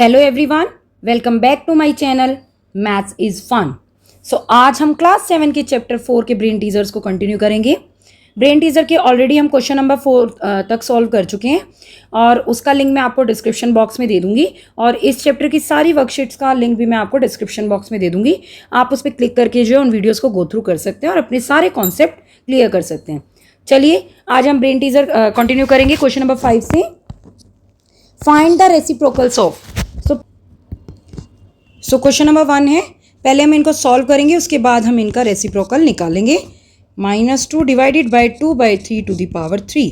Hello everyone, welcome back to my channel maths is fun. So आज हम class 7 के chapter 4 के brain teasers को कंटिन्यू करेंगे। ब्रेन टीजर के ऑलरेडी हम क्वेश्चन नंबर 4 तक सॉल्व कर चुके हैं और उसका लिंक मैं आपको डिस्क्रिप्शन बॉक्स में दे दूंगी और इस चैप्टर की सारी वर्कशीट्स का लिंक भी मैं आपको डिस्क्रिप्शन बॉक्स में दे दूंगी। आप उस पर क्लिक करके जो है उन वीडियोज़ को गो थ्रू कर सकते हैं और अपने सारे कॉन्सेप्ट क्लियर कर सकते हैं। चलिए आज हम ब्रेन टीजर कंटिन्यू करेंगे क्वेश्चन नंबर 5 से। Find the reciprocals of. So question number 1 है, पहले हम इनको सॉल्व करेंगे, उसके बाद हम इनका रेसिप्रोकल निकालेंगे। -2 divided by 2/3 to the power 3।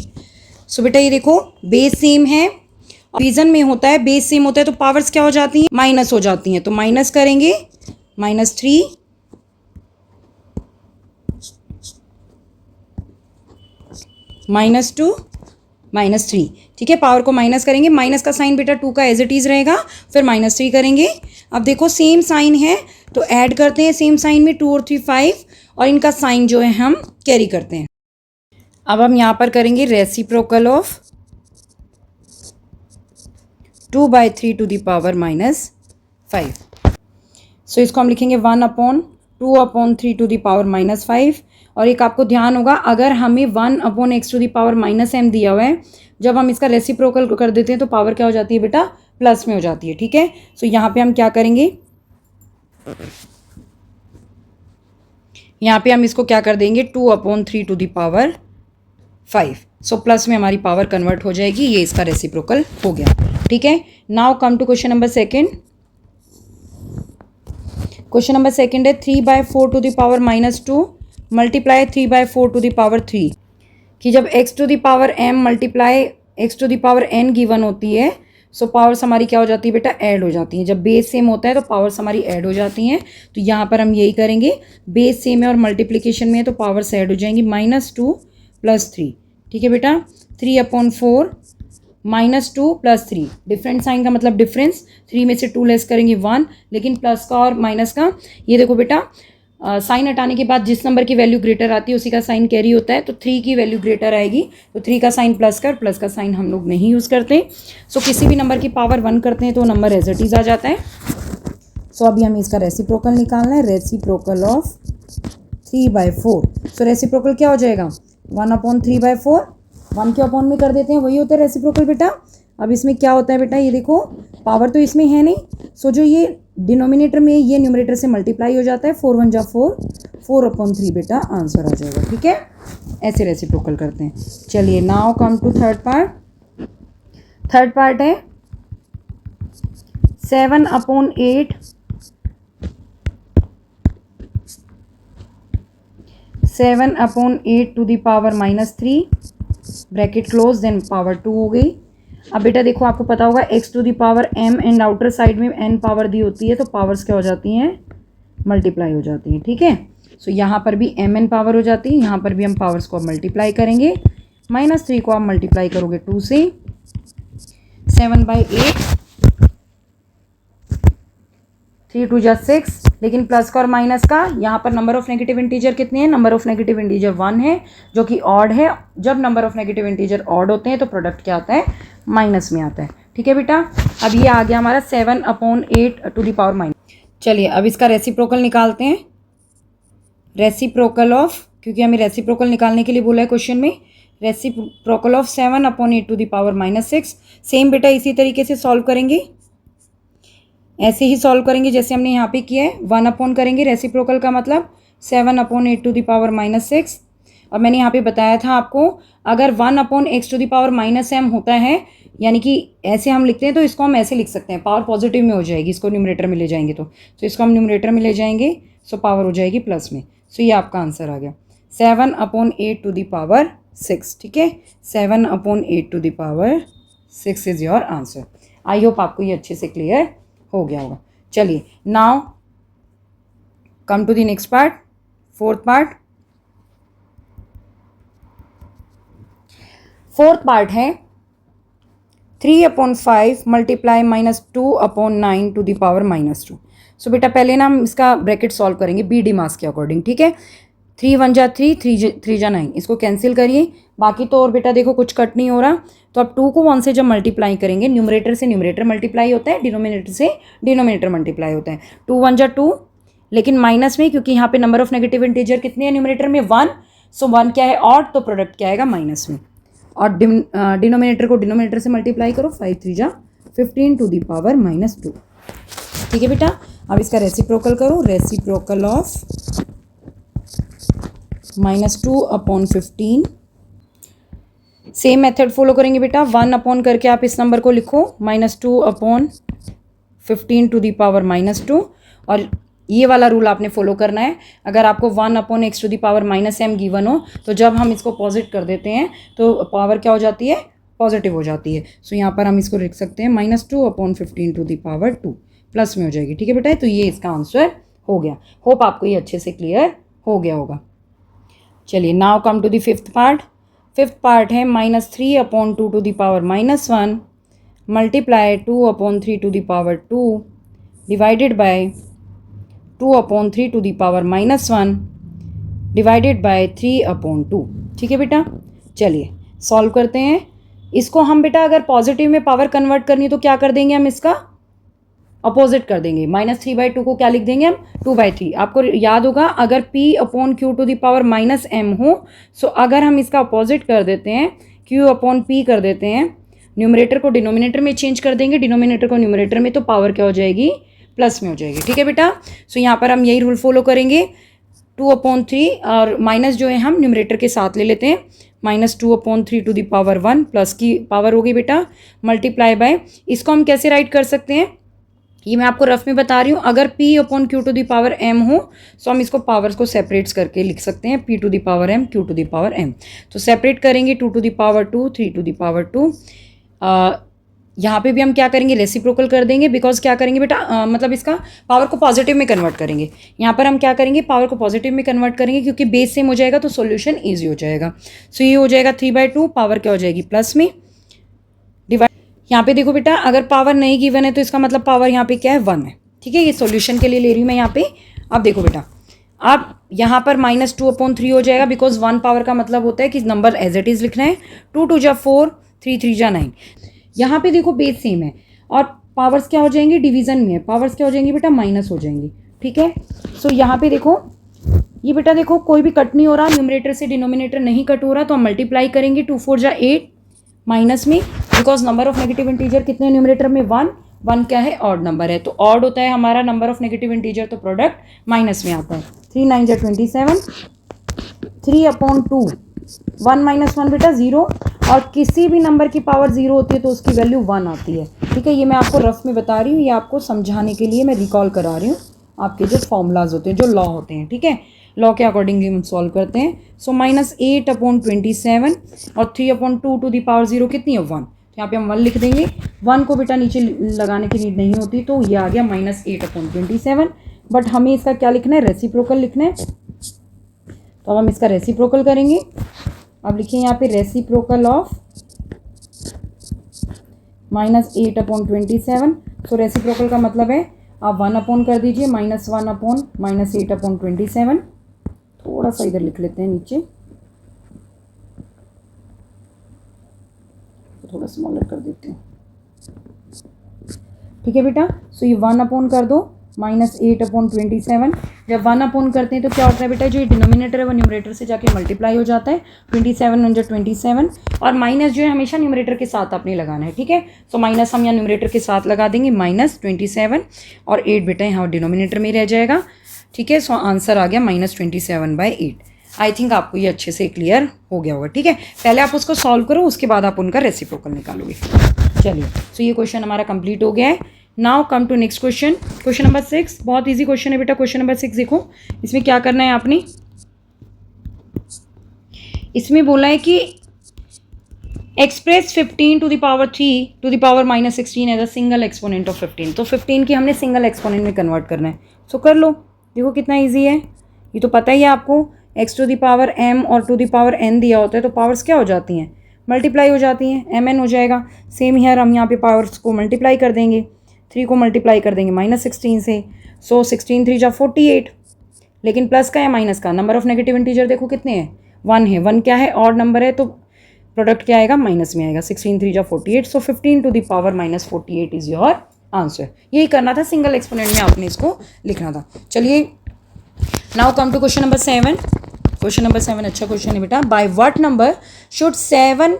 So बेटा ये देखो बेस सेम है, डिवीजन में होता है बेस सेम होता है तो पावर्स क्या हो जाती हैं, माइनस हो जाती हैं। तो माइनस करेंगे -3 -2 -3। ठीक है, पावर को माइनस करेंगे, माइनस का साइन बेटा 2 का एज इट इज़ रहेगा, फिर -3 करेंगे। अब देखो सेम साइन है तो ऐड करते हैं सेम साइन में 2 और 3 5 और इनका साइन जो है हम कैरी करते हैं। अब हम यहाँ पर करेंगे reciprocal of 2/3 to the power -5। So इसको हम लिखेंगे 1/2/3 टू द पावर -5। और एक आपको ध्यान होगा, अगर हमें 1/x to the power -m दिया हुआ है, जब हम इसका रेसिप्रोकल कर देते हैं तो पावर क्या हो जाती है बेटा, प्लस में हो जाती है। ठीक है, सो यहाँ पे हम क्या करेंगे, यहाँ पे हम इसको क्या कर देंगे 2/3 to the power 5। So plus में हमारी पावर कन्वर्ट हो जाएगी, ये इसका रेसिप्रोकल हो गया। ठीक है, now come to question number 2। Question number 2 है 3/4 to the power -2 multiply 3/4 to the power 3 कि जब x to the power m multiply x to the power n given होती है, सो पावर्स हमारी क्या हो जाती है बेटा, ऐड हो जाती हैं। जब बेस सेम होता है तो पावर्स हमारी ऐड हो जाती हैं। तो यहाँ पर हम यही करेंगे, बेस सेम है और मल्टीप्लिकेशन में है तो पावर्स ऐड हो जाएंगी। -2 + 3। ठीक है बेटा, 3/4 -2 + 3, डिफरेंट साइन का मतलब डिफरेंस, 3 में से 2 लेस करेंगे 1, लेकिन प्लस का और माइनस का ये देखो बेटा साइन हटाने के बाद जिस नंबर की वैल्यू ग्रेटर आती है उसी का साइन कैरी होता है। तो 3 की वैल्यू ग्रेटर आएगी तो 3 का साइन प्लस का साइन हम लोग नहीं यूज़ करते। सो किसी भी नंबर की पावर 1 करते हैं तो नंबर एज इट इज आ जाता है। सो अभी हमें इसका रेसिप्रोकल निकालना है, रेसिप्रोकल ऑफ 3/4। सो रेसिप्रोकल क्या हो जाएगा, 1/3/4, 1 के अपॉन में कर देते हैं, वही होता है रेसिप्रोकल बेटा। अब इसमें क्या होता है बेटा, ये देखो पावर तो इसमें है नहीं, सो जो ये डिनोमिनेटर में ये न्यूमरेटर से मल्टीप्लाई हो जाता है, 4 1 जा 4, 4/3 बेटा आंसर आ जाएगा। ठीक है, ऐसे रेसिप्रोकल करते हैं। चलिए now come to third part. Third part है 7/8 7/8 to the power -3 bracket close, then power 2 हो गई। अब बेटा देखो आपको पता होगा x to the power m and outer side में n पावर दी होती है तो पावर्स क्या हो जाती हैं, मल्टीप्लाई हो जाती हैं। ठीक है, सो यहाँ पर भी mn पावर हो जाती है, यहाँ पर भी हम पावर्स को मल्टीप्लाई करेंगे। -3 को आप मल्टीप्लाई करोगे 2 से, 7/8, 3 2 जा 6, लेकिन प्लस का और माइनस का यहाँ पर नंबर ऑफ नेगेटिव इंटीजर कितने हैं, नंबर ऑफ नेगेटिव इंटीजर 1 है जो कि ऑड है। जब number of negative integer odd होते हैं तो प्रोडक्ट क्या आता है, माइनस में आता है। ठीक है बेटा, अब ये आ गया हमारा 7/8 टू द पावर -। चलिए अब इसका रेसिप्रोकल निकालते हैं। रेसिप्रोकल ऑफ, क्योंकि हमें रेसिप्रोकल निकालने के लिए बोला है क्वेश्चन में, reciprocal of 7/8 to the power -6। Same बेटा इसी तरीके से सॉल्व करेंगे, ऐसे ही सॉल्व करेंगे जैसे हमने यहाँ पे किया है। 1 करेंगे, रेसिप्रोकल का मतलब 7/8 टू द पावर -6। और मैंने यहाँ पे बताया था आपको, अगर 1/x to the power -m होता है, यानी कि ऐसे हम लिखते हैं तो इसको हम ऐसे लिख सकते हैं, पावर पॉजिटिव में हो जाएगी, इसको न्यूमरेटर में ले जाएंगे तो इसको हम न्यूमरेटर में ले जाएंगे, सो पावर हो जाएगी प्लस में। सो ये आपका आंसर आ गया 7/8 टू द पावर 6। ठीक है, 7/8 to the power 6 is your answer. I hope आपको ये अच्छे से क्लियर हो गया होगा। चलिए now come to the next part, fourth part. Fourth part है 3/5 multiply -2/9 to the power -2। So बेटा पहले ना हम इसका ब्रैकेट सॉल्व करेंगे बी डी मास के अकॉर्डिंग। ठीक है, 3 1 जा 3, 3 जा 9, इसको कैंसिल करिए। बाकी तो और बेटा देखो कुछ कट नहीं हो रहा, तो अब 2 को 1 से जब मल्टीप्लाई करेंगे, न्यूमरेटर से न्यूमरेटर मल्टीप्लाई होता है, डिनोमिनेटर से डिनोमिनेटर मल्टीप्लाई होता है। 2 1 जा 2, लेकिन माइनस में, क्योंकि यहाँ पे नंबर ऑफ नेगेटिव इंटीजर कितने हैं न्यूमरेटर में 1, सो 1 क्या है ऑड, तो प्रोडक्ट क्या आएगा माइनस में। और डिनोमिनेटर को डिनोमिनेटर से मल्टीप्लाई करो, 5 3 जा 15 टू द पावर -2। ठीक है बेटा, अब इसका रेसिप्रोकल करो, reciprocal of -2/15। Same method follow करेंगे बेटा, 1 अपॉन करके आप इस नंबर को लिखो, -2/15 टू द पावर -2, और ये वाला रूल आपने फॉलो करना है। अगर आपको 1/x to the power -m given हो, तो जब हम इसको पॉजिट कर देते हैं तो पावर क्या हो जाती है, पॉजिटिव हो जाती है। सो यहाँ पर हम इसको लिख सकते हैं -2/15 टू द पावर 2, प्लस में हो जाएगी। ठीक है बेटा, तो ये इसका आंसर हो गया। होप आपको ये अच्छे से क्लियर हो गया होगा। चलिए, now come to the fifth part. Fifth part है -3/2 to the power -1 multiply 2/3 to the power 2 divided by 2/3 to the power -1 divided by 3/2। ठीक है बेटा, चलिए सॉल्व करते हैं इसको। हम बेटा अगर पॉजिटिव में पावर कन्वर्ट करनी है तो क्या कर देंगे, हम इसका अपोजिट कर देंगे। -3/2 को क्या लिख देंगे हम, 2/3। आपको याद होगा अगर P/Q to the power -m हो, सो अगर हम इसका अपोजिट कर देते हैं, Q/P कर देते हैं, न्यूमरेटर को डिनोमिनेटर में चेंज कर देंगे, डिनोमिनेटर को न्यूमरेटर में, तो पावर क्या हो जाएगी, प्लस में हो जाएगी। ठीक है बेटा, सो यहाँ पर हम यही रूल फॉलो करेंगे। 2/3 और माइनस जो है हम न्यूमरेटर के साथ ले लेते हैं, -2/3 टू द पावर 1 प्लस की पावर होगी बेटा मल्टीप्लाई बाय, इसको हम कैसे राइट कर सकते हैं, ये मैं आपको रफ में बता रही हूँ। अगर P/Q to the power m हो, सो हम इसको पावर्स को सेपरेट्स करके लिख सकते हैं, P to the power m, Q to the power m। तो सेपरेट करेंगे, 2 to the power 2, 3 to the power 2। यहाँ पे भी हम क्या करेंगे, रेसिप्रोकल कर देंगे, बिकॉज क्या करेंगे बेटा, मतलब इसका पावर को पॉजिटिव में कन्वर्ट करेंगे। यहाँ पर हम क्या करेंगे, पावर को पॉजिटिव में कन्वर्ट करेंगे, क्योंकि बेस सेम हो जाएगा तो सॉल्यूशन ईजी हो जाएगा। सो ये हो जाएगा 3/2, पावर क्या हो जाएगी, प्लस में डिवाइड। यहाँ पे देखो बेटा, अगर पावर नहीं गिवन है तो इसका मतलब पावर यहाँ पे क्या है, 1 है। ठीक है, ये सॉल्यूशन के लिए ले रही हूँ मैं यहाँ पे। अब देखो बेटा, अब यहाँ पर -2/3 हो जाएगा, बिकॉज 1 पावर का मतलब होता है कि नंबर एज इट इज़ लिखना है। 2 2 जा 4, 3 3 जा 9। यहाँ पे देखो बेस सेम है और पावर्स क्या हो जाएंगी, डिवीजन में है, पावर्स क्या हो जाएंगी बेटा, माइनस हो जाएंगी। ठीक है, सो यहाँ पे देखो, ये बेटा देखो कोई भी कट नहीं हो रहा, न्यूमरेटर से डिनोमिनेटर नहीं कट हो रहा, तो हम मल्टीप्लाई करेंगे। 2 4 जा 8 माइनस में, because number of negative integer कितने न्यूमरेटर में, 1 1 क्या है, ऑड नंबर है, तो ऑड होता है हमारा नंबर ऑफ नेगेटिव इंटीजर, तो प्रोडक्ट माइनस में आता है। 3 9 जा 27, 3/2, 1 - 1 बेटा 0, और किसी भी नंबर की पावर 0 होती है तो उसकी वैल्यू 1 आती है। ठीक है, ये मैं आपको रफ में बता रही हूँ, ये आपको समझाने के लिए मैं रिकॉल करा रही हूँ आपके जो फॉर्मूलाज होते हैं, जो लॉ होते हैं। ठीक है, लॉ के अकॉर्डिंगली हम सॉल्व करते हैं। सो -8/27 और 3/2 टू द पावर 0 कितनी है, 1। तो यहाँ पे हम 1 लिख देंगे, 1 को बेटा नीचे लगाने की नीड नहीं होती, तो ये आ गया -8/27। बट हमें इसका क्या लिखना है, रेसिप्रोकल लिखना है, तो अब हम इसका रेसिप्रोकल करेंगे। अब लिखिए यहाँ पे रेसिप्रोकल ऑफ -8/27। सो रेसिप्रोकल का मतलब है आप 1 अपॉन कर दीजिए, -1 अपॉन -8/27। थोड़ा सा इधर लिख लेते हैं नीचे, तो थोड़ा स्मॉलर कर देते हैं। ठीक है बेटा, सो ये 1 अपॉन कर दो, -8/27। जब 1 अपॉन करते हैं तो क्या होता है बेटा, जो ये डिनोमिनेटर है वो न्यूमरेटर से जाके मल्टीप्लाई हो जाता है। 27 1 27, और माइनस जो है हमेशा न्यूमरेटर के साथ अपने लगाना है। ठीक है, सो माइनस हम यहाँ न्यूमरेटर के साथ लगा देंगे, -27, और 8 बेटा यहाँ डिनोमिनेटर में रह जाएगा। ठीक है, सो आंसर आ गया -27/8। आई थिंक आपको ये अच्छे से क्लियर हो गया होगा। ठीक है, पहले आप उसको सॉल्व करो, उसके बाद आप उनका रेसिप्रोकल निकालोगे। चलिए, सो ये क्वेश्चन हमारा कंप्लीट हो गया है। Now come to next question, question number 6। बहुत इजी क्वेश्चन है बेटा, क्वेश्चन नंबर 6 देखो, इसमें क्या करना है आपने, इसमें बोला है कि express 15 to the power 3 to the power -16 as a single exponent of 15। तो 15 की हमने सिंगल एक्सपोनेंट में कन्वर्ट करना है। सो कर लो, देखो कितना ईजी है, ये तो पता ही है आपको। x to the power m और टू द पावर n दिया होता है, तो पावर्स क्या हो जाती हैं, मल्टीप्लाई हो जाती हैं, mn हो जाएगा। सेम हियर हम यहाँ पे पावर्स को मल्टीप्लाई कर देंगे, 3 को मल्टीप्लाई कर देंगे -16 से। सो 16 3 जा 48, लेकिन प्लस का या माइनस का, नंबर ऑफ नेगेटिव इंटीजर देखो कितने हैं, 1 है, 1 क्या है, ऑड नंबर है, तो प्रोडक्ट क्या आएगा, माइनस में आएगा, 16 3 जा 48, so 15 to the power minus 48 is your answer. यही करना था, सिंगल एक्सपोनेंट में आपने इसको लिखना था। चलिए now come to question number 7। Question number 7 अच्छा क्वेश्चन है बेटा। By what number should 7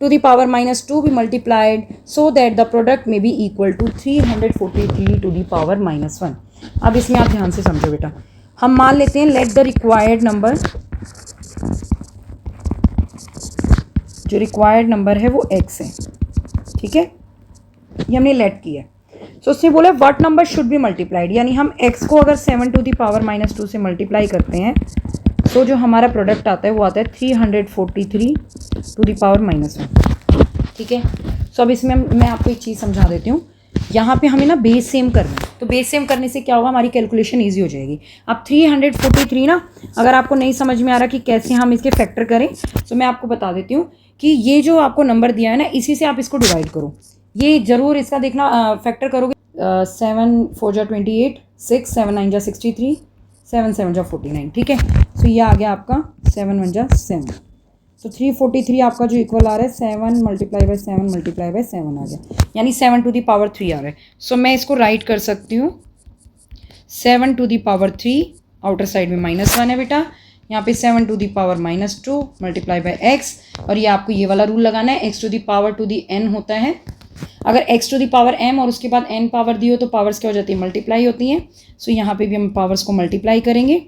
to the power minus 2 be multiplied so that the product may be equal to 343 to the power minus 1। अब इसमें आप ध्यान से समझो बेटा, हम मान लेते हैं लेट द रिक्वायर्ड नंबर, जो रिक्वायर्ड नंबर है वो x है, ठीक है, ये हमने लेट किया है। सो उसने बोला what number should be multiplied, यानी हम x को अगर 7 टू द पावर माइनस 2 से मल्टीप्लाई करते हैं तो जो हमारा प्रोडक्ट आता है वो आता है 343 टू द पावर माइनस 1, ठीक है। सो अब इसमें मैं आपको एक चीज़ समझा देती हूँ, यहाँ पे हमें ना बेस सेम करना है, तो बेस सेम करने से क्या होगा, हमारी कैलकुलेशन ईजी हो जाएगी। अब 343 ना, अगर आपको नहीं समझ में आ रहा कि कैसे हम इसके फैक्टर करें, तो मैं आपको बता देती हूँ कि ये जो आपको नंबर दिया है ना, इसी से आप इसको डिवाइड करो, ये ज़रूर इसका देखना फैक्टर करोगे। 7 4 जा 28, 6 7 9 जा 63, 7 7 जा 49, ठीक है। तो ये आ गया आपका 7 1 जा 7, तो 343 आपका जो इक्वल आ रहा है 7 मल्टीप्लाई बाय 7 मल्टीप्लाई बाय 7 आ गया, यानी 7 टू दी पावर 3 आ रहा है। सो मैं इसको राइट कर सकती हूँ 7 to the power 3, outer side में -1 है बेटा, यहाँ पे 7 to the power -2 multiply by x, और ये आपको ये वाला रूल लगाना है, x to the power to the n होता है, अगर x to the power m और उसके बाद n पावर दी हो तो पावर्स क्या हो जाती है, मल्टीप्लाई होती हैं। सो यहाँ पे भी हम पावर्स को मल्टीप्लाई करेंगे।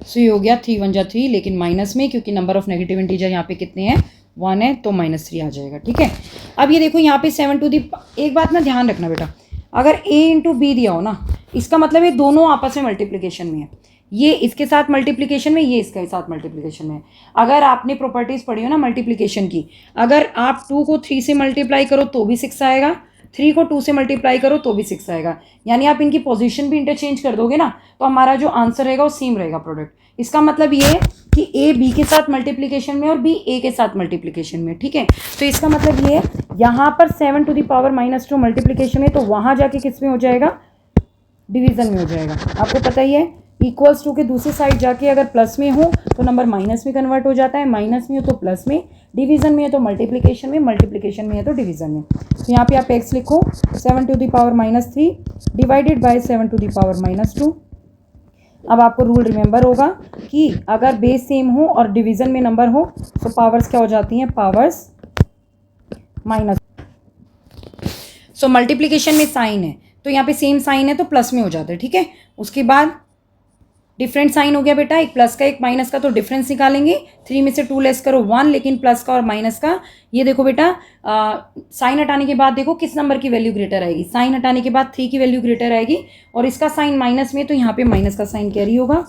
सो ये हो गया 3 1 जा 3, लेकिन माइनस में, क्योंकि नंबर ऑफ नेगेटिव इंटीजर यहाँ पे कितने हैं, 1 है, तो -3 आ जाएगा, ठीक है। अब ये देखो यहाँ पे 7 टू दी, एक बात ना ध्यान रखना बेटा, अगर a इंटू बी दिया हो ना, इसका मतलब ये दोनों आपस में मल्टीप्लिकेशन में है, ये इसके साथ मल्टीप्लिकेशन में, ये इसके साथ मल्टीप्लिकेशन में है। अगर आपने प्रॉपर्टीज़ पढ़ी हो ना मल्टीप्लिकेशन की, अगर आप 2 को 3 से मल्टीप्लाई करो तो भी 6 आएगा, 3 को 2 से मल्टीप्लाई करो तो भी 6 आएगा, यानी आप इनकी पोजीशन भी इंटरचेंज कर दोगे ना, तो हमारा जो आंसर रहेगा वो सेम रहेगा प्रोडक्ट। इसका मतलब ये है कि a b के साथ मल्टीप्लिकेशन में और b a के साथ मल्टीप्लिकेशन में, ठीक है। तो इसका मतलब ये है, यहाँ पर 7 टू दी पावर -2 मल्टीप्लिकेशन है, तो वहाँ जाके किस में हो जाएगा, डिवीज़न में हो जाएगा। आपको पता ही है, इक्वल्स टू के दूसरी साइड जाके अगर प्लस में हो तो नंबर माइनस में कन्वर्ट हो जाता है, माइनस में हो तो प्लस में, डिवीज़न में है तो मल्टीप्लिकेशन में, मल्टीप्लिकेशन में है तो डिवीज़न में। तो यहाँ पे आप x लिखो 7 to the power -3 divided by 7 to the power -2। अब आपको रूल रिमेंबर होगा कि अगर बेस सेम हो और डिवीज़न में नंबर हो तो पावर्स क्या हो जाती हैं, पावर्स माइनस। सो मल्टीप्लिकेशन में साइन है तो यहाँ पे सेम साइन है तो प्लस में हो जाता है, ठीक है। उसके बाद डिफरेंट साइन हो गया बेटा, एक प्लस का एक माइनस का, तो डिफरेंस निकालेंगे, 3 में से 2 लेस करो 1, लेकिन प्लस का और माइनस का, ये देखो बेटा साइन हटाने के बाद देखो किस नंबर की वैल्यू ग्रेटर आएगी, साइन हटाने के बाद 3 की वैल्यू ग्रेटर आएगी, और इसका साइन माइनस में तो यहाँ पे माइनस का साइन कैरी होगा।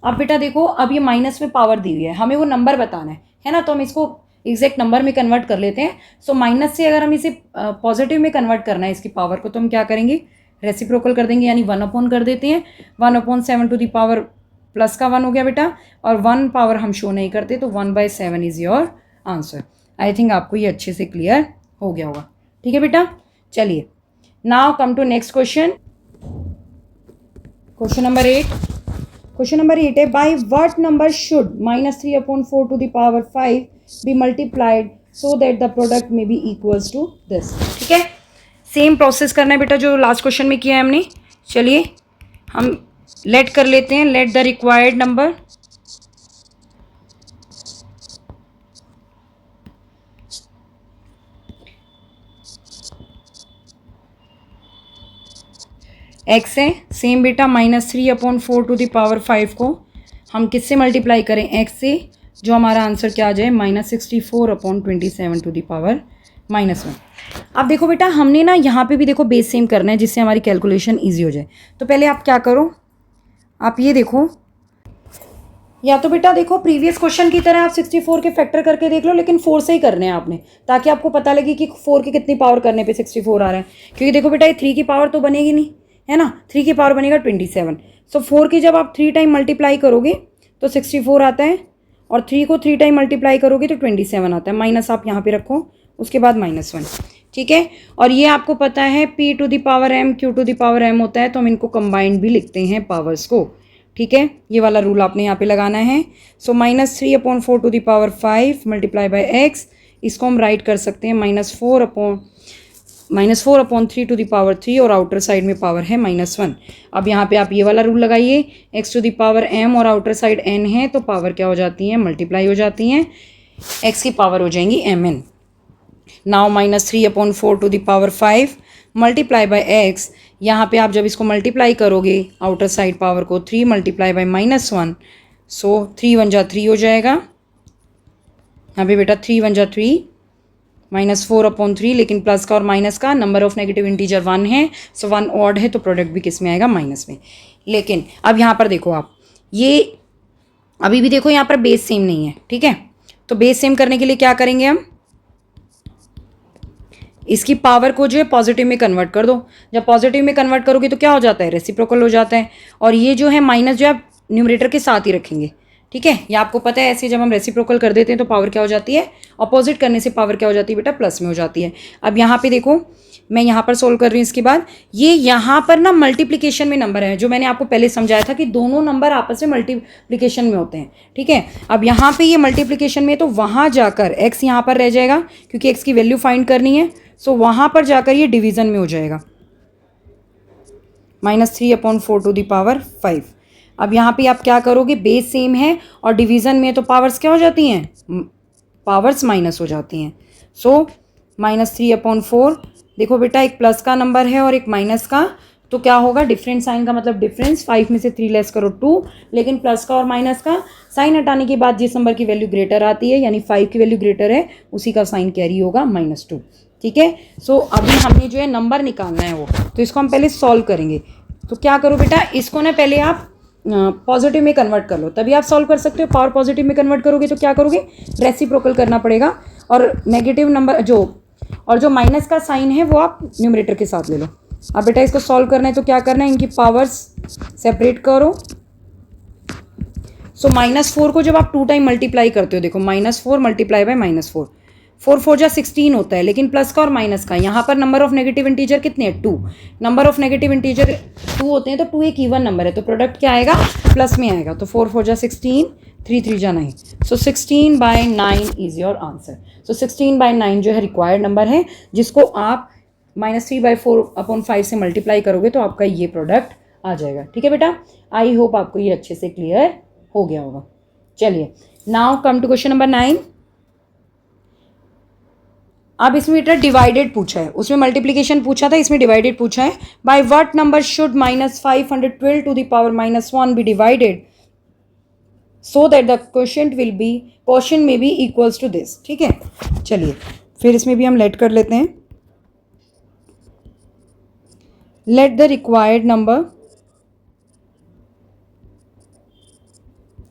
अब बेटा देखो, अब ये माइनस में पावर दी हुई है, हमें वो नंबर बताना है ना, तो हम इसको एग्जैक्ट नंबर में कन्वर्ट कर लेते हैं। सो माइनस से अगर हम इसे पॉजिटिव में कन्वर्ट करना है इसकी पावर को, तो हम क्या करेंगे, रेसिप्रोकल कर देंगे, यानी 1/, कर देते हैं। 1/7 टू दी पावर प्लस का 1 हो गया बेटा, और 1 पावर हम शो नहीं करते, तो 1/7 is your answer. I think आपको ये अच्छे से क्लियर हो गया होगा, ठीक है बेटा। चलिए now come to next question, question number 8। Question number 8 है, by what number should -3/4 to the power 5 be multiplied so that the product may be equals to this, ठीक है। सेम प्रोसेस करना है बेटा जो लास्ट क्वेश्चन में किया है हमने। चलिए हम लेट कर लेते हैं, let the required number x है, सेम बेटा -3/4 टू द पावर 5 को हम किससे मल्टीप्लाई करें, x से, जो हमारा आंसर क्या आ जाए, -64/27 टू द पावर -1। अब देखो बेटा, हमने ना यहाँ पे भी देखो बेस सेम करना है जिससे हमारी कैलकुलेशन ईजी हो जाए। तो पहले आप क्या करो, आप ये देखो, या तो बेटा देखो प्रीवियस क्वेश्चन की तरह आप 64 के फैक्टर करके देख लो, लेकिन 4 से ही करने हैं आपने, ताकि आपको पता लगे कि 4 की कितनी पावर करने पे 64 आ रहा है। क्योंकि देखो बेटा, ये 3 की पावर तो बनेगी नहीं, है ना, 3 की पावर बनेगा 27। सो 4 की जब आप 3 टाइम मल्टीप्लाई करोगे तो 64 आता है, और 3 को 3 टाइम मल्टीप्लाई करोगे तो 27 आता है। माइनस आप यहाँ पे रखो, उसके बाद -1, ठीक है। और ये आपको पता है p to the power m q to the power m होता है, तो हम इनको कंबाइंड भी लिखते हैं पावर्स को, ठीक है। ये वाला रूल आपने यहाँ पे लगाना है। So -3/4 to the power 5 multiply by x, इसको हम राइट कर सकते हैं -4/3 टू द पावर 3 और आउटर साइड में पावर है -1। अब यहाँ पे आप ये वाला रूल लगाइए, x to the power m और आउटर साइड n है, तो पावर क्या हो जाती है, मल्टीप्लाई हो जाती हैं, x की पावर हो जाएंगी mn। Now -3/4 to the power 5 multiply by x, यहाँ पे आप जब इसको मल्टीप्लाई करोगे आउटर साइड पावर को 3 मल्टीप्लाई बाय -1, सो 3 1 जा 3 हो जाएगा। यहाँ पे बेटा 3 1 जा 3, -4/3, लेकिन प्लस का और माइनस का नंबर ऑफ नेगेटिव इंटीजर 1 है, सो 1 ऑड है, तो प्रोडक्ट भी किस में आएगा, माइनस में। लेकिन अब यहाँ पर देखो आप, ये अभी भी देखो यहाँ पर बेस सेम नहीं है, ठीक है। तो बेस सेम करने के लिए क्या करेंगे हम, इसकी पावर को जो है पॉजिटिव में कन्वर्ट कर दो। जब पॉजिटिव में कन्वर्ट करोगे तो क्या हो जाता है, रेसिप्रोकल हो जाता है। और ये जो है माइनस जो आप न्यूमरेटर के साथ ही रखेंगे, ठीक है। ये आपको पता है, ऐसे जब हम रेसिप्रोकल कर देते हैं तो पावर क्या हो जाती है, अपोजिट करने से पावर क्या हो जाती है बेटा, प्लस में हो जाती है। अब यहाँ पे देखो, मैं यहाँ पर सोल्व कर रही हूँ। इसके बाद ये यहाँ पर ना मल्टीप्लिकेशन में नंबर है, जो मैंने आपको पहले समझाया था कि दोनों नंबर आपस में मल्टीप्लिकेशन में होते हैं, ठीक है। अब यहाँ पे ये मल्टीप्लिकेशन में, तो वहाँ जाकर x यहाँ पर रह जाएगा, क्योंकि x की वैल्यू फाइंड करनी है। सो वहाँ पर जाकर ये डिवीज़न में हो जाएगा, -3/4 टू द पावर 5। अब यहाँ पे आप क्या करोगे, बेस सेम है और डिवीज़न में, तो पावर्स क्या हो जाती हैं, पावर्स माइनस हो जाती हैं। सो -3/4, देखो बेटा एक प्लस का नंबर है और एक माइनस का, तो क्या होगा, डिफरेंट साइन का मतलब डिफरेंस, 5 में से 3 लेस करो 2, लेकिन प्लस का और माइनस का साइन हटाने के बाद जिस नंबर की वैल्यू ग्रेटर आती है, यानी 5 की वैल्यू ग्रेटर है, उसी का साइन कैरी होगा -2, ठीक है। सो अभी हमने जो है नंबर निकालना है वो, तो इसको हम पहले सॉल्व करेंगे। तो क्या करो बेटा, इसको ना पहले आप पॉजिटिव में कन्वर्ट कर लो, तभी आप सॉल्व कर सकते हो। पावर पॉजिटिव में कन्वर्ट करोगे तो क्या करोगे, रेसिप्रोकल करना पड़ेगा, और नेगेटिव नंबर जो माइनस का साइन है वो आप न्यूमरेटर के साथ ले लो। अब बेटा इसको सॉल्व करना है तो क्या करना है, इनकी पावर्स सेपरेट करो। सो -4 को जब आप 2 टाइम मल्टीप्लाई करते हो, देखो -4 मल्टीप्लाई बाय -4, 4 4 जा 16 होता है, लेकिन प्लस का और माइनस का, यहाँ पर नंबर ऑफ नेगेटिव इंटीजर कितने हैं, 2। नंबर ऑफ नेगेटिव इंटीजर 2 होते हैं, तो 2 एक इवन नंबर है, तो प्रोडक्ट क्या आएगा, प्लस में आएगा। तो 4 4 जा 16, 3 3 जा 9, सो 16/9 इज योर आंसर। सो 16/9 जो है रिक्वायर्ड नंबर है, जिसको आप -3/4/5 से मल्टीप्लाई करोगे तो आपका ये प्रोडक्ट आ जाएगा, ठीक है बेटा। आई होप आपको ये अच्छे से क्लियर हो गया होगा। चलिए, now come to question number 9। अब इसमें बेटा डिवाइडेड पूछा है, उसमें मल्टीप्लिकेशन पूछा था, इसमें डिवाइडेड पूछा है। By what number should -512 to the power -1 be divided so that the quotient may be equals to this, ठीक है। चलिए फिर इसमें भी हम लेट कर लेते हैं। Let the required number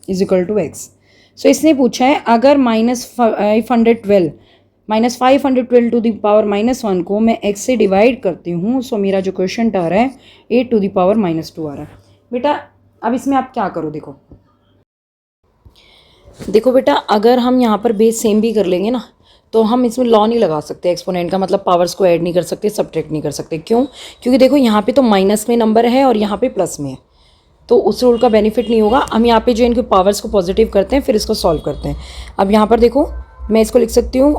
is equal to x। So इसने पूछा है, अगर -512 टू द पावर -1 को मैं x से डिवाइड करती हूँ, सो मेरा जो क्वेश्चन आ रहा है 8 टू द पावर -2 आ रहा है। बेटा अब इसमें आप क्या करो, देखो बेटा, अगर हम यहाँ पर बेस सेम भी कर लेंगे ना, तो हम इसमें लॉ नहीं लगा सकते एक्सपोनेंट का, मतलब पावर्स को ऐड नहीं कर सकते, सब्ट्रैक्ट नहीं कर सकते। क्यों? क्योंकि देखो यहाँ पे तो माइनस में नंबर है और यहाँ पे प्लस में है, तो उस रूल का बेनिफिट नहीं होगा। हम यहाँ पे जो इनके पावर्स को पॉजिटिव करते हैं, फिर इसको सॉल्व करते हैं। अब यहाँ पर देखो, मैं इसको लिख सकती हूँ,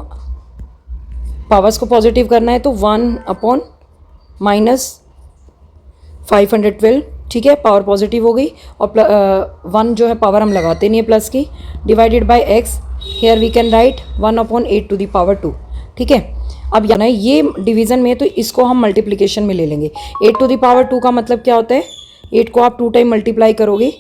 पावर्स को पॉजिटिव करना है तो 1/-512, ठीक है, पावर पॉजिटिव हो गई। और 1 जो है पावर हम लगाते नहीं है प्लस की, divided by x, here we can write 1/8 to the power 2, ठीक है। अब यहाँ ये डिवीज़न में, तो इसको हम मल्टीप्लिकेशन में ले लेंगे। 8 टू द पावर 2 का मतलब क्या होता है, 8 को आप 2 टाइम मल्टीप्लाई करोगे,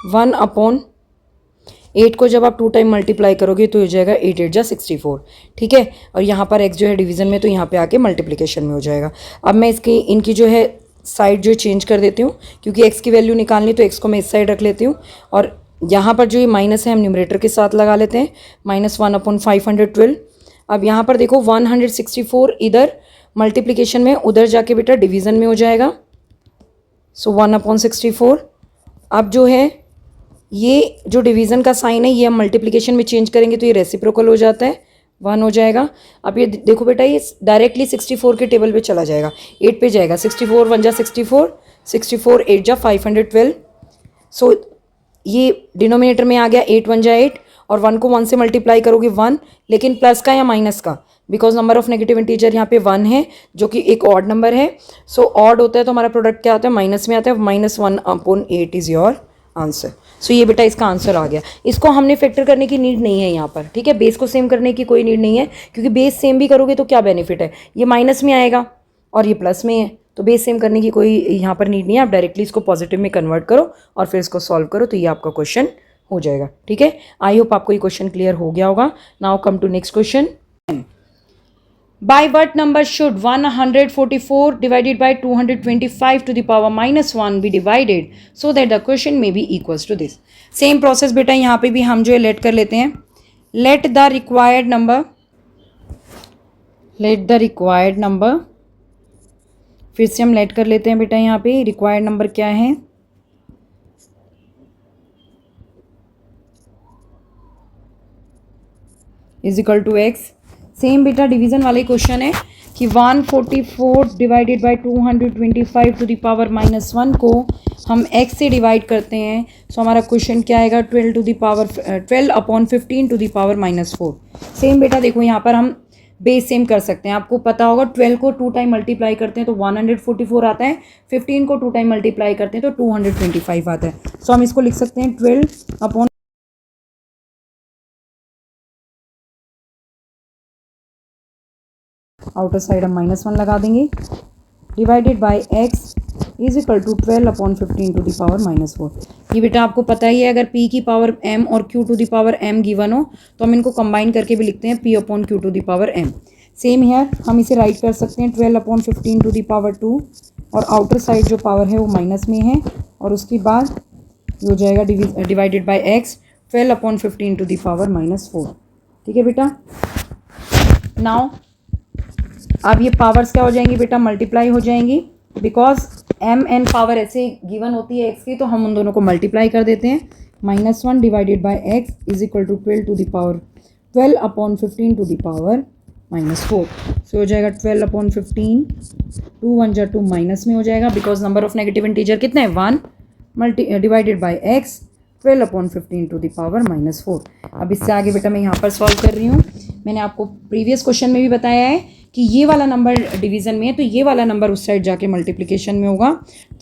1/8 को जब आप 2 टाइम मल्टीप्लाई करोगे तो हो जाएगा 8 8 जा 64, ठीक है। और यहाँ पर x जो है डिवीज़न में, तो यहाँ पे आके मल्टीप्लिकेशन में हो जाएगा। अब मैं इनकी जो है साइड जो चेंज कर देती हूँ, क्योंकि x की वैल्यू निकालनी, तो x को मैं इस साइड रख लेती हूँ। और यहाँ पर जो ये माइनस है हम न्यूमरेटर के साथ लगा लेते हैं, -1/512। अब यहाँ पर देखो 164 इधर मल्टीप्लिकेशन में, उधर जाके बेटा डिवीज़न में हो जाएगा, सो 1/64। अब जो है ये जो डिवीज़न का साइन है, ये हम मल्टीप्लिकेशन में चेंज करेंगे तो ये रेसिप्रोकल हो जाता है, 1 हो जाएगा। अब ये देखो बेटा, ये डायरेक्टली 64 के टेबल पे चला जाएगा, 8 पे जाएगा। 64 1 जा 64, 64 8 जा 512। सो ये डिनोमिनेटर में आ गया, 8 1 जा 8, और 1 को 1 से मल्टीप्लाई करोगे 1, लेकिन प्लस का या माइनस का, because number of negative integer यहाँ पे 1 है जो कि एक ऑड नंबर है। सो ऑड होता है तो हमारा प्रोडक्ट क्या आता है, माइनस में आता है। -1/8 इज योर आंसर। सो ये बेटा इसका आंसर आ गया। इसको हमने फैक्टर करने की नीड नहीं है यहाँ पर, ठीक है। बेस को सेम करने की कोई नीड नहीं है, क्योंकि बेस सेम भी करोगे तो क्या बेनिफिट है, ये माइनस में आएगा और ये प्लस में है, तो बेस सेम करने की कोई यहाँ पर नीड नहीं है। आप डायरेक्टली इसको पॉजिटिव में कन्वर्ट करो और फिर इसको सॉल्व करो, तो ये आपका क्वेश्चन हो जाएगा, ठीक है। आई होप आपको ये क्वेश्चन क्लियर हो गया होगा। Now come to next question. By what number should 144 divided by 225 to the power -1 be divided so that the question may be equals to this? Same process बेटा, यहाँ पे भी हम जो है लेट कर लेते हैं। Let the required number, फिर से हम लेट कर लेते हैं बेटा। यहाँ पे रिक्वायर्ड नंबर क्या है, is equal to x. Same बेटा डिवीजन वाले क्वेश्चन है कि 144 divided by 225 to the power -1 को हम x से डिवाइड करते हैं। सो हमारा क्वेश्चन क्या आएगा, 12/15 टू द पावर -4। सेम बेटा देखो, यहाँ पर हम बेस सेम कर सकते हैं। आपको पता होगा 12 को 2 टाइम मल्टीप्लाई करते हैं तो 144 आता है, 15 को 2 टाइम मल्टीप्लाई करते हैं तो 225 आता है। सो हम इसको लिख सकते हैं 12/, आउटर साइड हम -1 लगा देंगे, divided by x is equal to 12/15 to the power -4। ये बेटा आपको पता ही है, अगर p की पावर m और q to the power m given हो तो हम इनको कंबाइन करके भी लिखते हैं p/q to the power m। Same here हम इसे राइट कर सकते हैं 12/15 टू द पावर 2, और आउटर साइड जो पावर है वो माइनस में है, और उसके बाद हो जाएगा divided by x 12/15 to the power -4, ठीक है बेटा। नाउ अब ये पावर्स क्या हो जाएंगी बेटा, मल्टीप्लाई हो जाएंगी, बिकॉज m n पावर ऐसे गिवन होती है x की, तो हम उन दोनों को मल्टीप्लाई कर देते हैं। -1 divided by x is equal to 12/15 to the power -4। So हो जाएगा 12/15, 2 1 जा 2 माइनस में हो जाएगा, because number of negative integer कितने हैं 1, divided by x 12/15 to the power -4। अब इससे आगे बेटा मैं यहाँ पर सॉल्व कर रही हूँ। मैंने आपको प्रीवियस क्वेश्चन में भी बताया है कि ये वाला नंबर डिवीजन में है तो ये वाला नंबर उस साइड जाके मल्टीप्लिकेशन में होगा,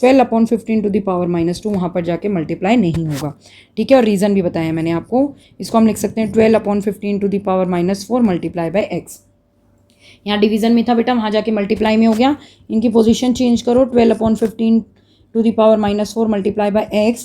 12/15 टू द पावर -2 वहाँ पर जाके मल्टीप्लाई नहीं होगा, ठीक है। और रीज़न भी बताया मैंने आपको। इसको हम लिख सकते हैं 12/15 to the power -4 multiply by x। यहाँ डिवीजन में था बेटा, वहाँ जाके मल्टीप्लाई में हो गया। इनकी पोजीशन चेंज करो, 12/15 to the power -4 multiply by x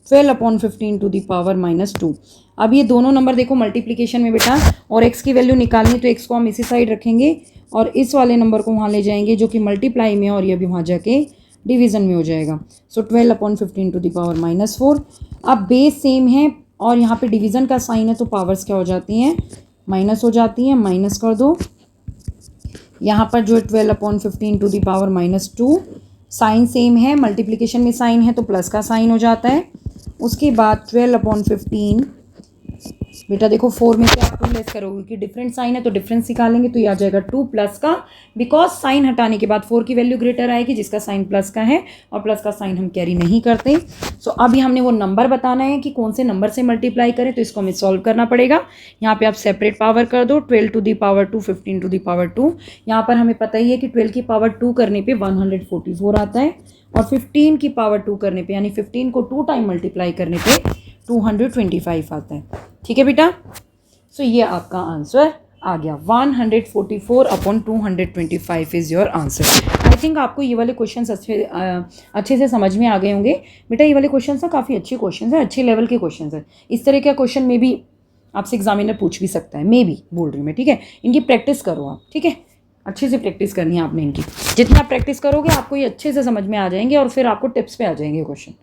12/15 to the power -2। अब ये दोनों नंबर देखो मल्टीप्लिकेशन में बेटा, और x की वैल्यू निकालनी तो x को हम इसी साइड रखेंगे और इस वाले नंबर को वहाँ ले जाएंगे जो कि मल्टीप्लाई में, और ये भी वहाँ जाके डिवीज़न में हो जाएगा। सो 12/15 टू द पावर -4। अब बेस सेम है और यहाँ पे डिवीज़न का साइन है तो पावर्स क्या हो जाती हैं, माइनस हो जाती हैं। माइनस कर दो, यहाँ पर जो है 12/15 to the power -2, sign same है, मल्टीप्लिकेशन में साइन है तो प्लस का साइन हो जाता है। उसके बाद 12/15 बेटा देखो 4 में से आप 2 लेस करोगे कि डिफरेंट साइन है तो डिफरेंस निकालेंगे तो ये आ जाएगा 2 प्लस का, बिकॉज साइन हटाने के बाद 4 की वैल्यू ग्रेटर आएगी जिसका साइन प्लस का है, और प्लस का साइन हम कैरी नहीं करते। सो अभी हमने वो नंबर बताना है कि कौन से नंबर से मल्टीप्लाई करें, तो इसको हमें सॉल्व करना पड़ेगा। यहाँ पे आप सेपरेट पावर कर दो, 12 to the power 2 15 to the power 2। यहाँ पर हमें पता ही है कि 12 की पावर 2 करने पे 144 आता है, और 15 की पावर 2 करने पे यानी 15 को 2 टाइम मल्टीप्लाई करने पे 225 आता है, ठीक है बेटा। सो ये आपका आंसर आ गया, 144/225 is your answer. I think आपको ये वाले क्वेश्चन अच्छे से समझ में आ गए होंगे बेटा। ये वाले क्वेश्चन ना काफ़ी अच्छे क्वेश्चन हैं, अच्छे लेवल के क्वेश्चन हैं। इस तरह का क्वेश्चन में भी आपसे एग्जामिनर पूछ भी सकता है, मे भी बोल रही हूँ मैं, ठीक है। इनकी प्रैक्टिस करो आप, ठीक है, अच्छे से प्रैक्टिस करनी है आपने इनकी। जितना प्रैक्टिस करोगे आपको ये अच्छे से समझ में आ जाएंगे और फिर आपको टिप्स पे आ जाएंगे क्वेश्चन।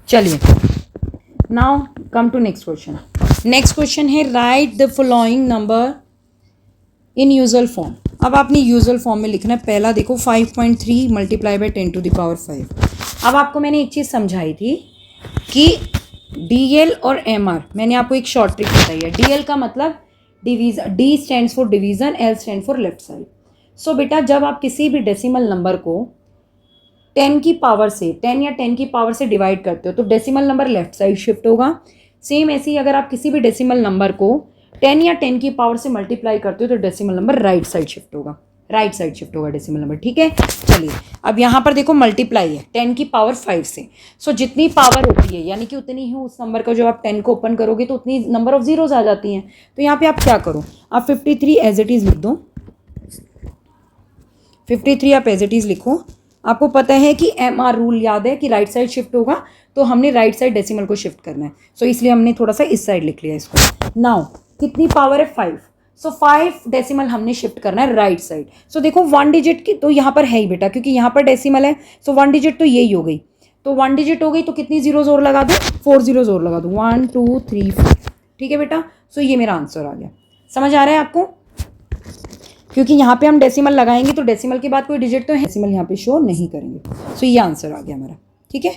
चलिए, now come to next question. Next question है write the following number in usual form. अब आपने यूजुअल फॉर्म में लिखना है। पहला देखो 5.3 multiply by 10 to the power 5। अब आपको मैंने एक चीज़ समझाई थी कि DL और MR, मैंने आपको एक शॉर्ट ट्रिक बताई है। DL का मतलब division, D stands for division, L stand for left side. So बेटा जब आप किसी भी डेसिमल नंबर को 10 की पावर से 10 या 10 की पावर से डिवाइड करते हो तो decimal number left side shift होगा। सेम ऐसे ही अगर आप किसी भी डेसिमल नंबर को 10 या 10 की पावर से मल्टीप्लाई करते हो तो decimal number right side shift होगा, राइट साइड शिफ्ट होगा डेसिमल नंबर। ठीक है, चलिए अब यहाँ पर देखो मल्टीप्लाई है 10 की पावर 5 से। सो जितनी पावर होती है यानी कि उतनी ही उस नंबर का, जो आप 10 को ओपन करोगे तो उतनी नंबर ऑफ जीरोज आ जाती हैं। तो यहाँ पे आप क्या करो, आप 53 एज इट इज़ लिख दो। 53 आप एज इट इज़ लिखो। आपको पता है कि MR रूल याद है कि राइट साइड शिफ्ट होगा, तो हमने राइट साइड डेसिमल को शिफ्ट करना है। सो इसलिए हमने थोड़ा सा इस साइड लिख लिया इसको। नाउ कितनी पावर है 5, सो 5 डेसिमल हमने शिफ्ट करना है राइट साइड। सो देखो 1 डिजिट की तो यहाँ पर है ही बेटा, क्योंकि यहाँ पर डेसिमल है। सो 1 डिजिट तो यही हो गई, तो 1 डिजिट हो गई तो कितनी जीरोज और लगा दो, 4 जीरोज और लगा दो, 1 2 3 4। ठीक है बेटा, सो ये मेरा आंसर आ गया। समझ आ रहा है आपको, क्योंकि यहाँ पे हम डेसिमल लगाएंगे तो डेसिमल के बाद कोई डिजिट तो है, डेसिमल यहाँ पे शो नहीं करेंगे। सो ये आंसर आ गया मेरा। ठीक है,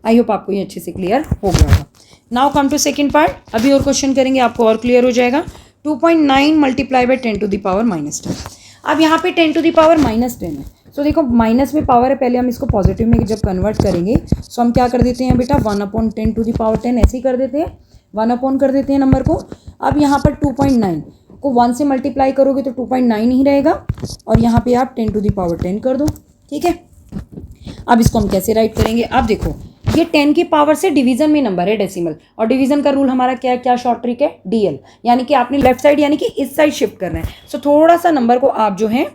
आई होप आपको ये अच्छे से क्लियर हो गया होगा। Now come to second part. अभी और क्वेश्चन करेंगे, आपको और क्लियर हो जाएगा। 2.9 multiply by 10 to the power -10। अब यहाँ पे 10 टू द पावर -10 है। सो देखो माइनस में पावर है, पहले हम इसको पॉजिटिव में जब कन्वर्ट करेंगे सो हम क्या कर देते हैं बेटा, 1/10 टू द पावर 10 ऐसे ही कर देते हैं, 1 कर देते हैं नंबर को। अब यहाँ पर 2.9 को 1 से मल्टीप्लाई करोगे तो 2.9 ही रहेगा, और यहाँ पे आप 10 टू द पावर 10 कर दो। ठीक है, अब इसको हम कैसे राइट करेंगे, अब देखो ये 10 की पावर से डिवीजन में नंबर है डेसिमल, और डिवीजन का रूल हमारा क्या क्या शॉर्ट ट्रिक है, DL, यानी कि आपने लेफ्ट साइड यानी कि इस साइड शिफ्ट करना है। सो थोड़ा सा नंबर को आप जो है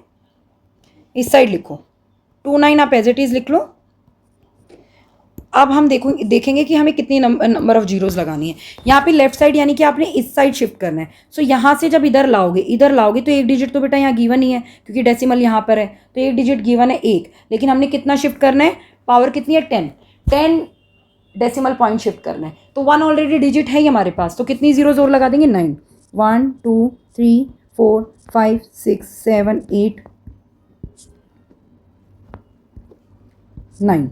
इस साइड लिखो, 29 आप एज इट इज लिख लो। अब हम देखेंगे कि हमें कितनी नंबर ऑफ जीरोस लगानी है। यहाँ पे लेफ्ट साइड यानी कि आपने इस साइड शिफ्ट करना है। सो यहाँ से जब इधर लाओगे तो एक डिजिट तो बेटा यहाँ गिवन ही है, क्योंकि डेसिमल यहाँ पर है तो एक डिजिट गिवन है 1, लेकिन हमने कितना शिफ्ट करना है, पावर कितनी है 10 डेसिमल पॉइंट शिफ्ट करना है। तो 1 ऑलरेडी डिजिट है ही हमारे पास, तो कितनी जीरोज और लगा देंगे, 9, 1 2 3 4 5 6 7 8 9।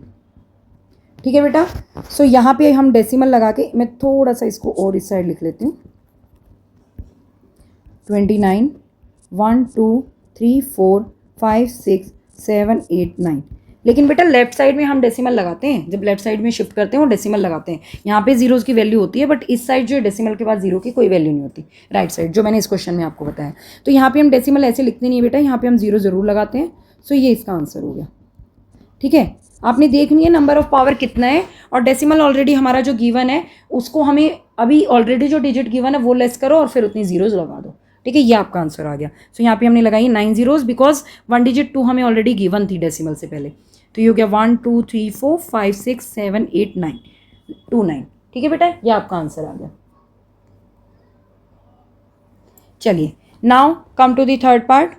ठीक है बेटा, सो यहाँ पे हम डेसिमल लगा के, मैं थोड़ा सा इसको और इस साइड लिख लेती हूँ, 29 1 2 3 4 5 6 7 8 9। लेकिन बेटा लेफ्ट साइड में हम डेसिमल लगाते हैं, जब लेफ्ट साइड में शिफ्ट करते हैं वो डेसिमल लगाते हैं। यहाँ पे जीरोज़ की वैल्यू होती है, बट इस साइड जो है डेसिमल के बाद जीरो की कोई वैल्यू नहीं होती, राइट साइड, जो मैंने इस क्वेश्चन में आपको बताया। तो यहाँ पे हम डेसिमल ऐसे लिखते नहीं है बेटा, यहाँ पे हम जीरो ज़रूर लगाते हैं। सो ये इसका आंसर हो गया। ठीक है, आपने देखनी है नंबर ऑफ पावर कितना है, और डेसिमल ऑलरेडी हमारा जो गिवन है उसको हमें अभी ऑलरेडी जो डिजिट गिवन है वो लेस करो और फिर उतनी जीरोज लगा दो। ठीक है, ये आपका आंसर आ गया। सो यहाँ पे हमने लगाई 9 जीरोज, बिकॉज 1 डिजिट 2 हमें ऑलरेडी गिवन थी डेसिमल से पहले। तो ये हो गया 1 2 3 4 5 6 7 8 9 2 9। ठीक है बेटा, ये आपका आंसर आ गया। चलिए now come to the third part.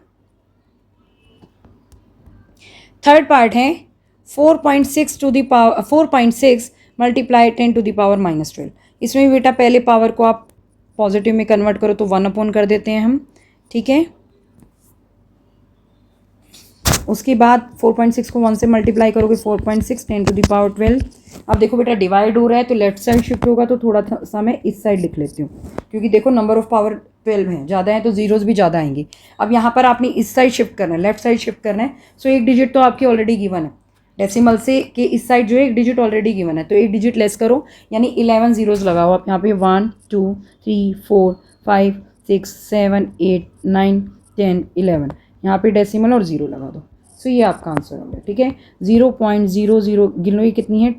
Third part है 4.6 to the power 4.6 multiply 10 to the power -12। इसमें भी बेटा पहले पावर को आप पॉजिटिव में कन्वर्ट करो तो 1 कर देते हैं हम। ठीक है, उसके बाद 4.6 को 1 से मल्टीप्लाई करोगे 4.6 10 टू दी पावर 12। अब देखो बेटा डिवाइड हो रहा है तो लेफ्ट साइड शिफ्ट होगा, तो थोड़ा सा मैं इस साइड लिख लेती हूँ, क्योंकि देखो नंबर ऑफ पावर 12 है, ज़्यादा है तो जीरोज़ भी ज़्यादा आएंगी। अब यहाँ पर आपने इस साइड शिफ्ट करना है, लेफ्ट साइड शिफ्ट करना है। सो एक डिजिट तो आपकी ऑलरेडी गिवन है डेसिमल से, कि इस साइड जो है एक डिजिट ऑलरेडी गिवन है, तो एक डिजिट लेस करो, यानी 11 जीरोज़ लगाओ आप यहाँ पे। 1 2 3 4 5 6 7 8 9 10 11, यहाँ पे डेसिमल और जीरो लगा दो। सो ये आपका आंसर हो गया। ठीक है, 0.00 गिन लो, ये कितनी है,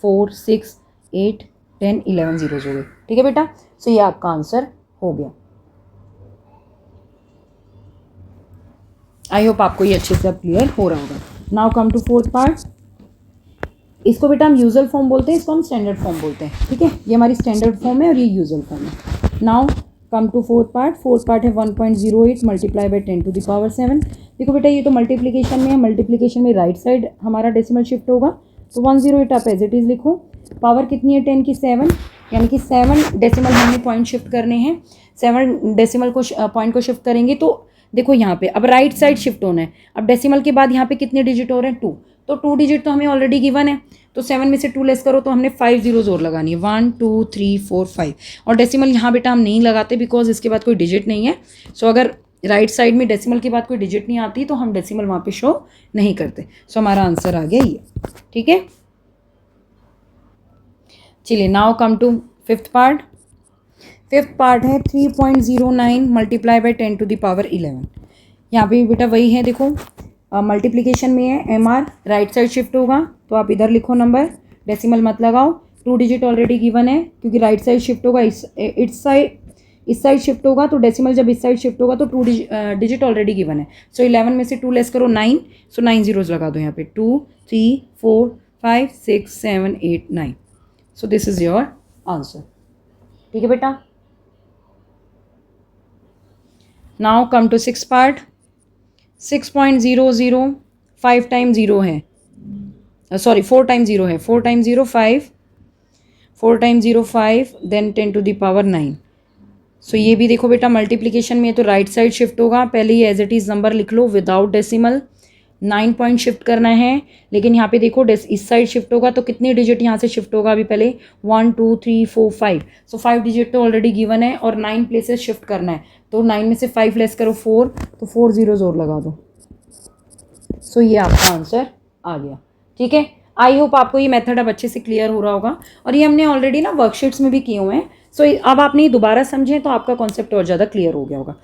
4 6 8 10 11 जीरोज़ हो गए। ठीक है बेटा, सो ये आपका आंसर हो गया। आई होप आपको ये अच्छे से अब क्लियर हो रहा होगा। Now come to fourth part. इसको बेटा हम यूजुअल फॉर्म बोलते हैं, इसको हम स्टैंडर्ड फॉर्म बोलते हैं। ठीक है, ये हमारी स्टैंडर्ड फॉर्म है और ये यूजुअल फॉर्म है। Now come to fourth part. Fourth part है 1.08 multiply by 10 to the power 7। देखो बेटा ये तो मल्टीप्लिकेशन में है, मल्टीप्लिकेशन में राइट साइड हमारा डेसिमल शिफ्ट होगा, तो 108 आप एज इट इज़ लिखो। पावर कितनी है 10 की 7, यानी कि 7 डेसिमल हमने पॉइंट शिफ्ट करने हैं। 7 डेसिमल को पॉइंट को शिफ्ट करेंगे तो देखो यहाँ पे अब राइट साइड शिफ्ट होना है। अब डेसिमल के बाद यहाँ पे कितने डिजिट हो रहे हैं 2, तो 2 डिजिट तो हमें ऑलरेडी गिवन है, तो 7 में से 2 लेस करो तो हमने 5 जीरोज और लगानी है, 1 2 3 4 5। और डेसिमल यहाँ बेटा हम नहीं लगाते बिकॉज इसके बाद कोई डिजिट नहीं है। सो अगर राइट साइड में डेसिमल के बाद कोई डिजिट नहीं आती तो हम डेसिमल वहाँ पे शो नहीं करते। सो हमारा आंसर आ गया ये, ठीक है। चलिए now come to fifth part. Fifth part है 3.09 multiply by 10 to the power 11। यहाँ पे बेटा वही है, देखो मल्टीप्लिकेशन में है, M R right side shift होगा तो आप इधर लिखो नंबर, डेसिमल मत लगाओ। 2 डिजिट ऑलरेडी गिवन है क्योंकि राइट साइड शिफ्ट होगा, इस साइड शिफ्ट होगा तो डेसिमल जब इस साइड शिफ्ट होगा तो 2 डिजिट ऑलरेडी गिवन है। सो 11 में से 2 लेस करो 9, सो 9 जीरोज लगा दो यहाँ पे, 2 3 4 5 6 7 8 9। So this is your answer, ठीक है बेटा। Now come to six part. 6.00 5 time 0 है, सॉरी 4 टाइम 0 है, 4 time 0 5, 4 time 0 5, then 10 to the power 9। So ये भी देखो बेटा मल्टीप्लिकेशन में तो राइट साइड शिफ्ट होगा, पहले ही एज इट इज़ नंबर लिख लो विदाउट डेसिमल। 9 पॉइंट शिफ्ट करना है, लेकिन यहाँ पे देखो इस साइड शिफ्ट होगा तो कितने डिजिट यहाँ से शिफ्ट होगा अभी पहले, 1 2 3 4 5। सो 5 डिजिट तो ऑलरेडी गिवन है और 9 प्लेसेस शिफ्ट करना है, तो 9 में से 5 लेस करो 4, तो 4 जीरोज और लगा दो। सो ये आपका आंसर आ गया, ठीक है। आई होप आपको ये मेथड अब अच्छे से क्लियर हो रहा होगा, और ये हमने ऑलरेडी ना वर्कशीट्स में भी किए हुए हैं। सो अब आपने ये दोबारा समझें तो आपका कॉन्सेप्ट और ज़्यादा क्लियर हो गया होगा।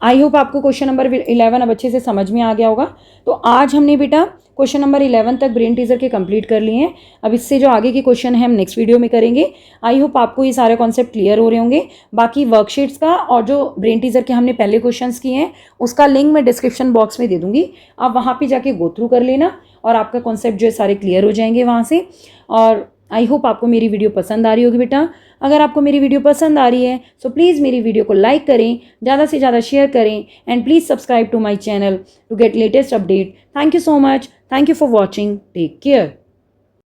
आई होप आपको क्वेश्चन नंबर 11 अब अच्छे से समझ में आ गया होगा। तो आज हमने बेटा क्वेश्चन नंबर 11 तक ब्रेन टीजर के कंप्लीट कर लिए हैं। अब इससे जो आगे के क्वेश्चन है हम नेक्स्ट वीडियो में करेंगे। आई होप आपको ये सारे कॉन्सेप्ट क्लियर हो रहे होंगे। बाकी वर्कशीट्स का और जो ब्रेन टीजर के हमने पहले क्वेश्चंस किए हैं उसका लिंक मैं डिस्क्रिप्शन बॉक्स में दे दूँगी, आप वहाँ पर जाके गो थ्रू कर लेना और आपका कॉन्सेप्ट जो है सारे क्लियर हो जाएंगे वहाँ से। और आई होप आपको मेरी वीडियो पसंद आ रही होगी बेटा। अगर आपको मेरी वीडियो पसंद आ रही है सो प्लीज़ मेरी वीडियो को लाइक करें, ज़्यादा से ज़्यादा शेयर करें, and please subscribe to my channel to get latest update. Thank you so much, thank you for watching, take care.